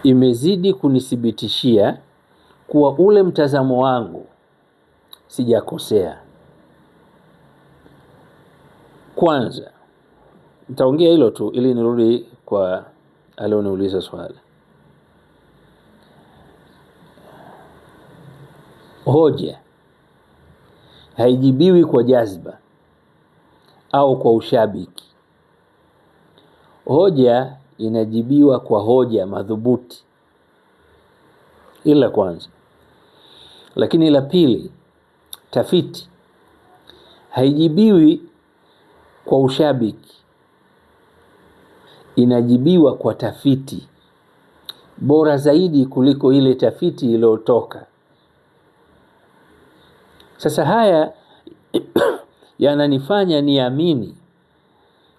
imezidi kunithibitishia kuwa ule mtazamo wangu sijakosea. Kwanza nitaongea hilo tu ili nirudi kwa alioniuliza swali. Hoja haijibiwi kwa jazba au kwa ushabiki. Hoja inajibiwa kwa hoja madhubuti. Ila kwanza. Lakini la pili, tafiti haijibiwi kwa ushabiki, inajibiwa kwa tafiti bora zaidi kuliko ile tafiti iliyotoka. Sasa haya yananifanya niamini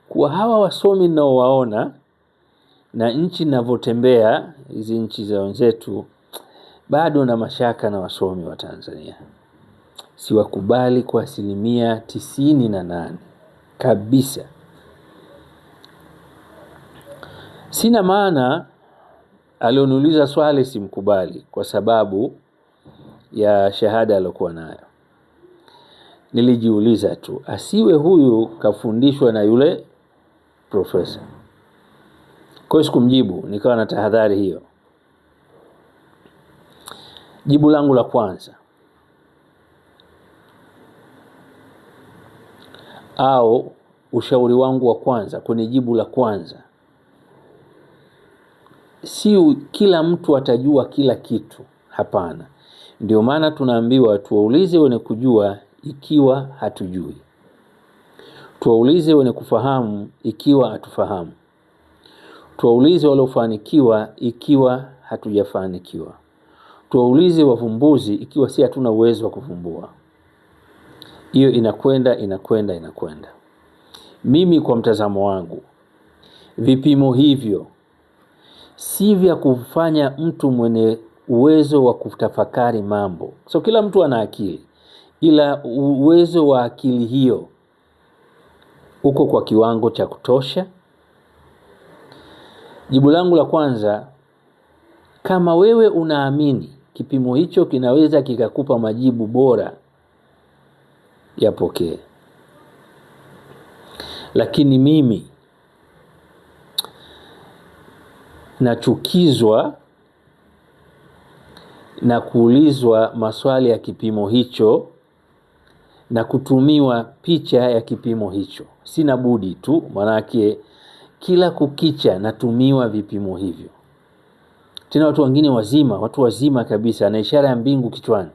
kuwa hawa wasomi ninaowaona na nchi ninavyotembea, hizi nchi za wenzetu, bado na mashaka na wasomi wa Tanzania. Siwakubali kwa 98% kabisa. Sina maana alioniuliza swali simkubali kwa sababu ya shahada aliyokuwa nayo. Nilijiuliza tu, asiwe huyu kafundishwa na yule profesa. Kwa hiyo sikumjibu, nikawa na tahadhari hiyo. Jibu langu la kwanza, au ushauri wangu wa kwanza kwenye jibu la kwanza, si kila mtu atajua kila kitu. Hapana. Ndio maana tunaambiwa tuwaulize wenye kujua ikiwa hatujui, tuwaulize wenye kufahamu ikiwa hatufahamu, tuwaulize waliofanikiwa ikiwa hatujafanikiwa, tuwaulize wavumbuzi ikiwa si hatuna uwezo wa kuvumbua. Hiyo inakwenda. Mimi kwa mtazamo wangu, vipimo hivyo si vya kufanya mtu mwenye uwezo wa kutafakari mambo. So kila mtu ana akili, ila uwezo wa akili hiyo uko kwa kiwango cha kutosha. Jibu langu la kwanza, kama wewe unaamini kipimo hicho kinaweza kikakupa majibu bora, yapokee. Lakini mimi nachukizwa na kuulizwa maswali ya kipimo hicho na kutumiwa picha ya kipimo hicho. Sina budi tu, manake kila kukicha natumiwa vipimo hivyo. Tena watu wengine wazima, watu wazima kabisa, na ishara ya mbingu kichwani,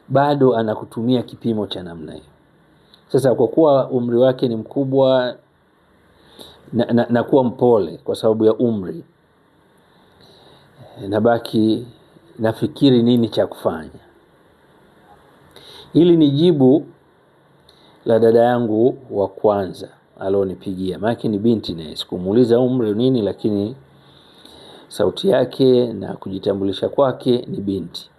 bado anakutumia kipimo cha namna hiyo. Sasa kwa kuwa umri wake ni mkubwa, na kuwa mpole kwa sababu ya umri, nabaki nafikiri nini cha kufanya. Hili ni jibu la dada yangu wa kwanza alionipigia. Maana ni binti, na sikumuuliza umri nini, lakini sauti yake na kujitambulisha kwake ni binti.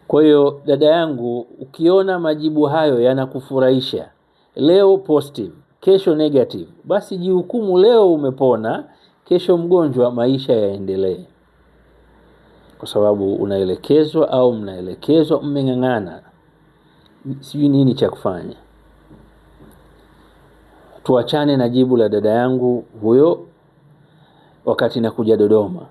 Kwa hiyo dada yangu, ukiona majibu hayo yanakufurahisha, leo positive, kesho negative, basi jihukumu leo umepona, kesho mgonjwa, maisha yaendelee. Kwa sababu unaelekezwa au mnaelekezwa, mmeng'ang'ana, sijui nini cha kufanya. Tuachane na jibu la dada yangu huyo wakati nakuja Dodoma.